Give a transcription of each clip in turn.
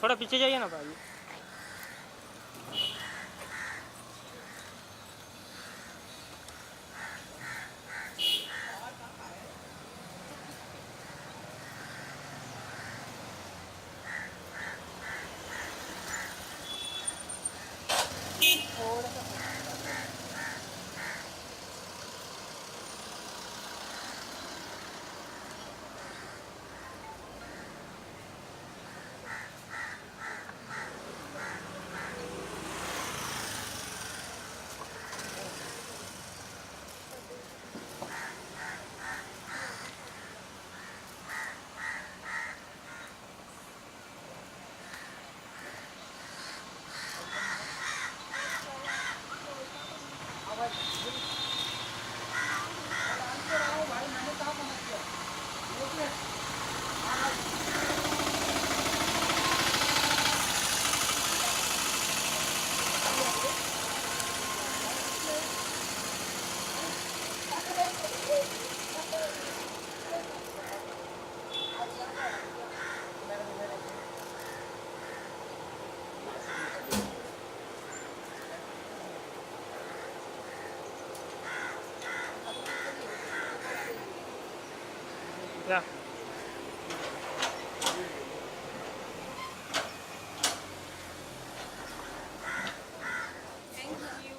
थोड़ा पीछे जाइए ना भाई। या Thank you.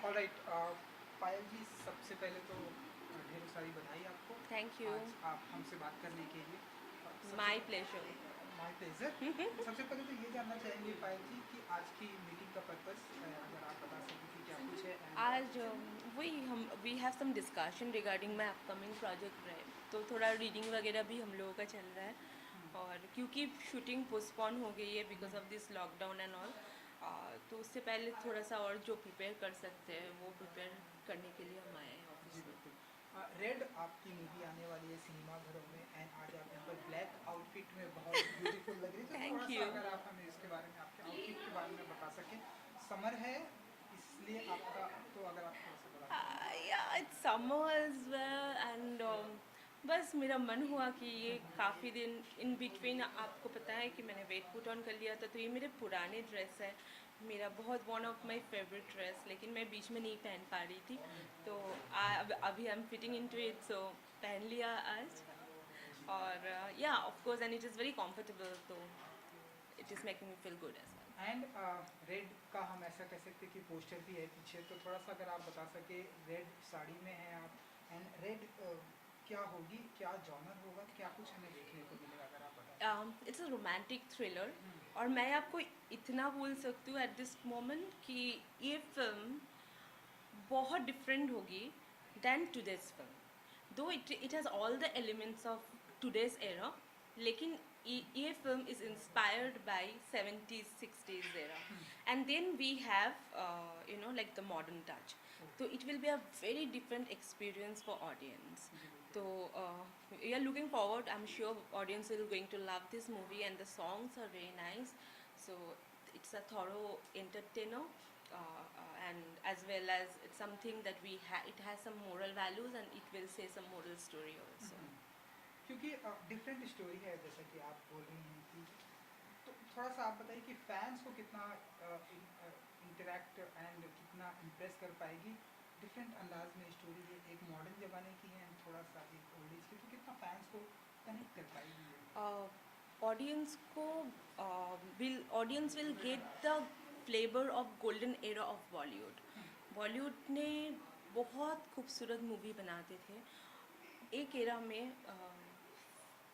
ऑलराइट, पायल जी, सबसे पहले तो ढेरों सारी बधाई आपको। Thank you. आज आप हमसे बात करने के लिए My pleasure. My pleasure. सबसे पहले तो ये जानना चाहेंगे पायल जी कि आज की मीटिंग का पर्पस अगर आप बता सकें कि क्या कुछ है। आज वही हम we have some discussion regarding my upcoming project रहे, तो थोड़ा रीडिंग वगैरह भी हम लोगों का चल रहा है। और क्योंकि शूटिंग पोस्टपोन हो गई है because of this lockdown and all, तो उससे पहले थोड़ा सा और जो प्रिपेयर कर सकते हैं वो प्रिपेयर करने के लिए हम आए हैं जी ऑफिस में। बिल्कुल। रेड आपकी मूवी आने वाली है सिनेमा घरों में, एंड आज आप यहाँ पर ब्लैक आउटफिट में बहुत ब्यूटीफुल लग रही है। तो Thank थोड़ा सा you. अगर आप हमें इसके बारे में, आपके आउटफिट के बारे में बता सकें। समर है इसलिए आपका, तो अगर आप थोड़ा सा बता सकें। Yeah, it's summer as well and बस मेरा मन हुआ कि ये काफ़ी दिन इन बिटवीन, आपको पता है कि मैंने वेट पुट ऑन कर लिया था, तो ये मेरे पुराने ड्रेस है, मेरा बहुत one of my favourite dress, लेकिन मैं बीच में नहीं पहन पा रही थी, तो अभी I am fitting into it, so पहन लिया आज। और या of course and it is very comfortable, तो it is making me feel good as well. And red का हम ऐसा कह सकते हैं कि पोस्टर भी है पीछे, तो थोड़ा सा अगर आप बता सके, रेड साड़ी में हैं आप, एंड रेड क्या होगी, क्या जॉनर होगा, क्या कुछ हमें देखने को मिलेगा, अगर आप बता इट्स अ रोमांटिक थ्रिलर, सकें। और मैं आपको इतना बोल सकती हूँ एट दिस मोमेंट कि ये फिल्म बहुत डिफरेंट होगी than today's film, though it has all the elements of today's era, लेकिन ये film is inspired by 70s 60s era, and then we have you know like the modern touch, तो it will be a very different experience for audience. So we are looking forward. I'm sure audience will going to love this movie, and the songs are very nice. So it's a thorough entertainer, and as well as it's something that it has some moral values, and it will say some moral story also. क्योंकि different story है, जैसा कि आप बोल रही हैं कि, तो थोड़ा सा आप बताइए कि फैंस को कितना इंटरेक्ट एंड कितना इम्प्रेस कर पाएगी। डिफरेंट अंदाज में स्टोरी है, एक मॉडर्न ज़माने की है एंड थोड़ा सा एक ओल्ड एज की, तो कितना फैंस को कनेक्ट कर पाएगी ये। Audience को audience will get the flavor of golden era of Bollywood. Bollywood ने बहुत खूबसूरत मूवी बनाते थे एक एरा में,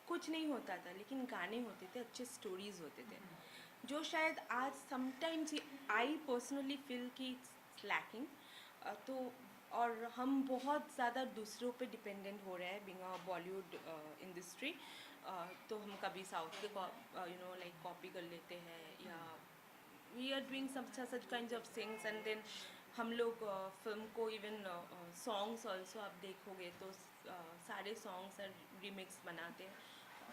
कुछ नहीं होता था लेकिन गाने होते थे, अच्छे स्टोरीज होते थे, जो शायद आज समटाइम्स आई पर्सनली फील कि इट्स लैकिंग, तो और हम बहुत ज़्यादा दूसरों पे डिपेंडेंट हो रहे हैं बिंग अ बॉलीवुड इंडस्ट्री, तो हम कभी साउथ के यू नो लाइक कॉपी कर लेते हैं, या we are doing such kind of things, and then हम लोग फिल्म को इवन सॉन्ग्स ऑल्सो आप देखोगे तो सारे सॉन्ग्स रीमिक्स बनाते हैं,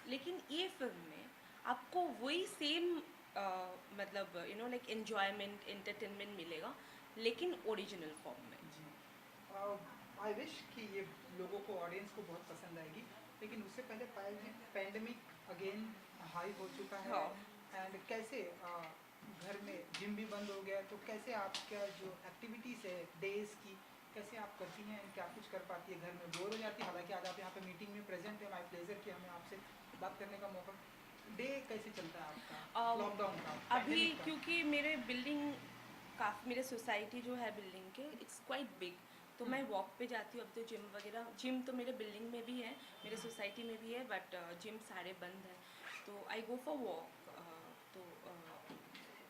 लेकिन ये फिल्म में आपको वही सेम मतलब लाइक एन्जॉयमेंट एंटरटेनमेंट मिलेगा, लेकिन ओरिजिनल फॉर्म में। जी। आई विश कि ये लोगों को, ऑडियंस को बहुत पसंद आएगी, लेकिन उससे पहले पैंडमिक अगेन हाई हो चुका है। हाँ। एंड कैसे घर में जिम भी बंद हो गया, तो कैसे आपका जो एक्टिविटीज़ है डेज की, कैसे आप करती हैं, क्या कुछ कर पाती है, घर में बोर हो जाती है? हालांकि आज आप यहाँ पे मीटिंग में प्रेजेंट है, माय प्लेजर कि हमें आपसे बात करने का मौका। डे कैसे चलता है आपका Um, लॉकडाउन का, अभी पैंडमिक का? क्योंकि मेरे बिल्डिंग काफ़ी, मेरे सोसाइटी जो है बिल्डिंग के, इट्स क्वाइट बिग, तो मैं वॉक पे जाती हूँ। अब तो जिम वगैरह, जिम तो मेरे बिल्डिंग में भी है, मेरे सोसाइटी में भी है, बट जिम सारे बंद हैं, तो आई गो फॉर वॉक। तो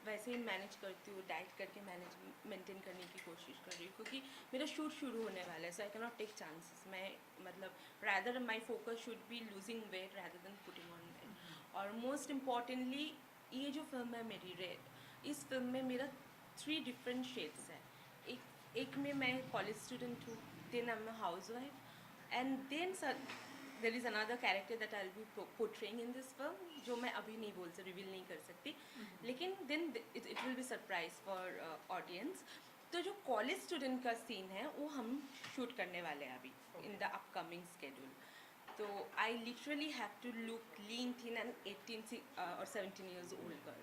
वैसे ही मैनेज करती हूँ, डाइट करके मैनेज मेंटेन करने की कोशिश कर रही हूँ, क्योंकि मेरा शूट शुरू होने वाला है, so I can not take chances. मैं मतलब rather my focus should be losing weight rather than putting on weight. और मोस्ट इम्पॉर्टेंटली ये जो फिल्म है मेरी रेड, इस फिल्म में मेरा 3 डिफरेंट शेड्स है। एक में मैं कॉलेज स्टूडेंट हूँ, then I am a housewife, and then there is another character that I will be portraying in this film, जो मैं अभी नहीं बोल सकती, रिवील नहीं कर सकती, लेकिन then it will be surprise for audience. तो जो कॉलेज स्टूडेंट का सीन है वो हम शूट करने वाले हैं अभी इन द अपकमिंग स्केड्यूल। तो I literally have to look lean thin and 18 और 17 years old girl,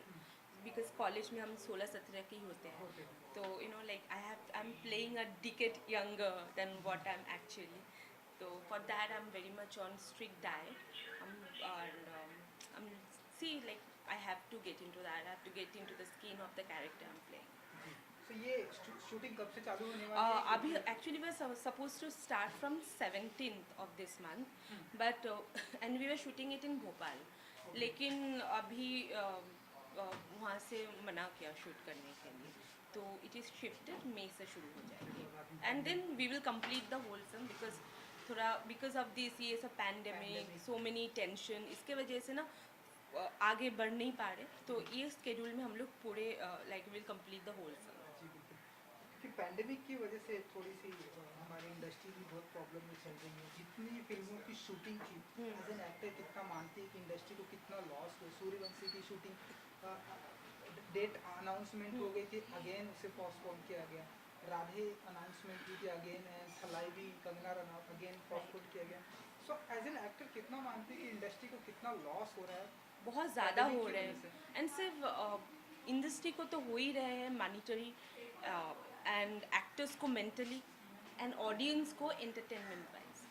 because college में हम 16-17 के ही होते हैं। Okay. तो like I am playing a decade younger than what I am actually. तो for that I am very much on strict diet, I'm see like I have to get into that. I have to get into the skin of the character I'm playing. तो ये shooting कब से चालू होने वाली है? अभी actually we're supposed to start from 17th of this month, but and we were shooting it in Bhopal. लेकिन अभी वहाँ से मना किया शूट करने के लिए, तो it is shifted, मई से शुरू हो जाएगी, and then we will complete the whole film because थोड़ा because of this ये सब pandemic, so many tension, इसके वजह से ना आगे बढ़ नहीं पा रहे, तो ये स्केड्यूल में हम लोग पूरे like will complete the whole film. जी बिल्कुल, क्योंकि पैंडेमिक की वजह से थोड़ी सी हमारी इंडस्ट्री भी बहुत प्रॉब्लम में चल रही है। जितनी फिल्मों की शूटिंग थी, एज एन एक्टर कितना मानती है कि इंडस्ट्री को कितना लॉस हो। सूर्यवंशी की शूटिंग डेट अनाउंसमेंट हो गई थी, अगेन उसे पोस्टपोन किया गया। राधे अनाउंसमेंट की थी अगेन, एंड थलाई भी, कंगना रनौत अगेन पोस्टपोन किया गया। सो एज एन एक्टर कितना मानती है कि इंडस्ट्री को कितना लॉस हो रहा है? बहुत ज़्यादा हो रहे हैं, एंड सिर्फ इंडस्ट्री को तो हो ही रहे हैं मॉनिटरी, एंड एक्टर्स को मेंटली, एंड ऑडियंस को एंटरटेनमेंट वाइज।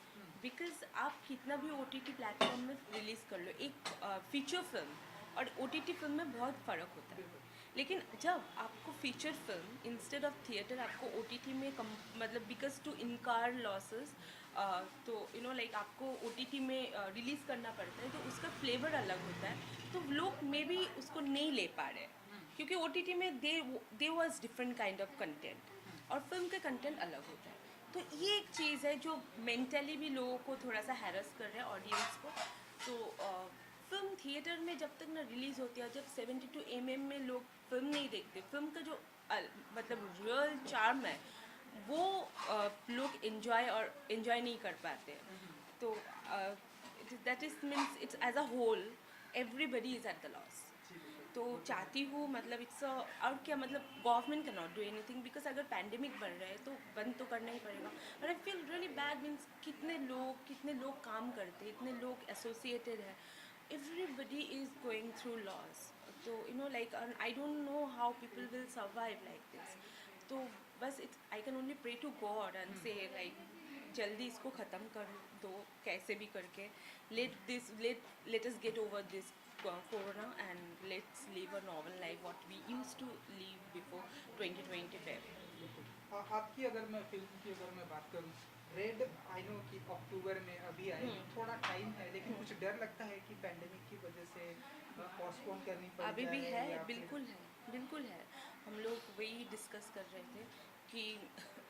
बिकॉज आप कितना भी OTT प्लेटफॉर्म में रिलीज़ कर लो, एक फीचर फिल्म और OTT फिल्म में बहुत फ़र्क होता है। लेकिन जब आपको feature film instead of theatre आपको OTT में मतलब बिकॉज टू इनकार लॉसेस, तो लाइक आपको OTT में रिलीज़ करना पड़ता है, तो उसका फ्लेवर अलग होता है, तो लोग मे बी उसको नहीं ले पा रहे हैं, क्योंकि OTT में they was different kind of content और फिल्म का कंटेंट अलग होता है। तो ये एक चीज़ है जो मेंटली भी लोगों को थोड़ा सा हैरस कर रहा है ऑडियंस को। तो फिल्म थिएटर में जब तक ना रिलीज़ होती है, जब 72 mm में लोग फिल्म नहीं देखते, फिल्म का जो मतलब रियल चार्म है वो लोग एंजॉय नहीं कर पाते हैं। तो that is means it's as a whole everybody is at the loss. तो चाहती हूँ मतलब और क्या, मतलब government can not do anything, because अगर पैंडेमिक बढ़ रहा है तो बंद तो करना ही पड़ेगा। और I feel really bad, means कितने लोग काम करते हैं, इतने लोग एसोसिएटेड है, everybody is going through loss. तो like I don't know how people will survive like this. तो बस I can only pray to God and say like जल्दी इसको ख़त्म कर दो कैसे भी करके, let us get over this corona and let's live a normal life what we used to live before 2025. आपकी अगर मैं फिल्म की अगर मैं बात करूँ, रेड आई नो कि अक्टूबर में अभी आएगी, थोड़ा टाइम है, लेकिन कुछ डर लगता है कि पैंडेमिक की वजह से पोस्टपोन करनी पड़ अभी भी जाए है, या फिर- बिल्कुल है। हम लोग वही डिस्कस कर रहे थे कि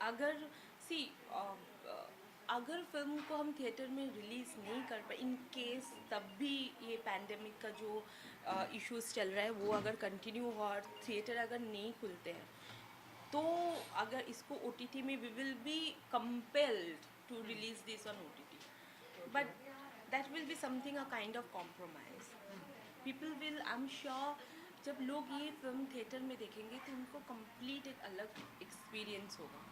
अगर अगर फिल्म को हम थिएटर में रिलीज़ नहीं कर पाए, इन केस तब भी ये पैंडेमिक का जो इश्यूज चल रहा है वो अगर कंटिन्यू हुआ और थिएटर अगर नहीं खुलते हैं, तो अगर इसको OTT में we will be compelled to release this on OTT, but that will be something a kind of compromise. People will, I'm sure, जब लोग ये फिल्म थिएटर में देखेंगे तो उनको कंप्लीट एक अलग एक्सपीरियंस होगा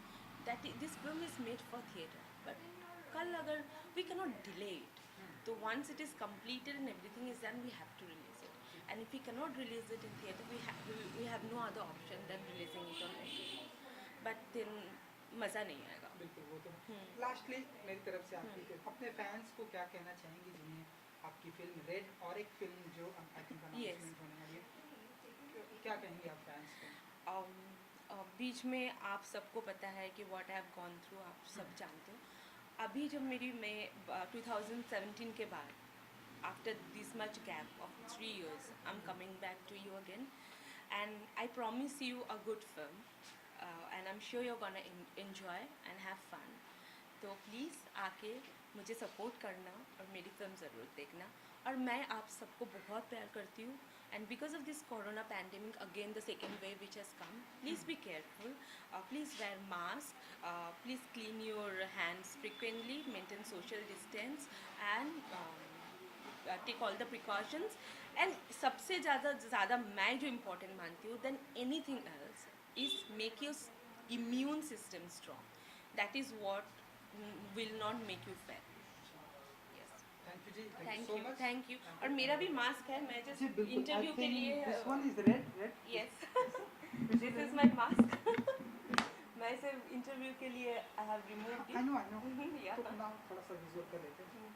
that this film is made for theatre but कल अगर we can not delay it तो once it is completed and everything is done we have to release it and if we cannot release it in theatre we have no other option than releasing it on OTT but then मज़ा नहीं आएगा बिल्कुल वो तो हम्म। Lastly मेरी तरफ से आपकी अपने फैंस को क्या कहना चाहेंगी जिन्हें आपकी फिल्म रेड और एक फिल्म जो आई थिंक Yes. अनाउंसमेंट होने वाली है क्या कहेंगे आप फैंस को? बीच में आप सबको पता है कि what I have gone through आप सब जानते हो अभी जब मैं 2017 के बाद after this much gap of 3 years I'm coming back to you again and I promise you a good film and I'm sure you're gonna enjoy and have fun तो प्लीज़ आके मुझे सपोर्ट करना और मेरी फिल्म ज़रूर देखना और मैं आप सबको बहुत प्यार करती हूँ and because of this corona pandemic again the second wave which has come please be careful please wear mask please clean your hands frequently maintain social distance and take all the precautions and सबसे ज़्यादा मैं जो important मानती हूँ than anything else is make your immune system strong that is what will not make you fat yes thank you जी, thank you और मेरा भी मास्क है मैं जी जस्ट बिल्कुल आई इंटरव्यू के लिए think this one is red yes this is my mask मैं सिर्फ इंटरव्यू के लिए I have removed I know या तो नाउ थोड़ा सा विजुअल कर लेते हैं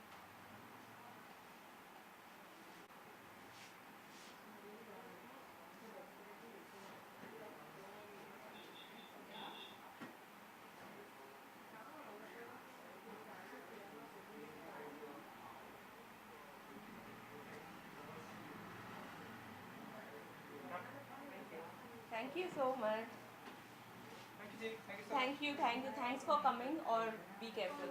thank you so much thank you जी, thank you so much. Thank you thanks for coming और बी केयरफुल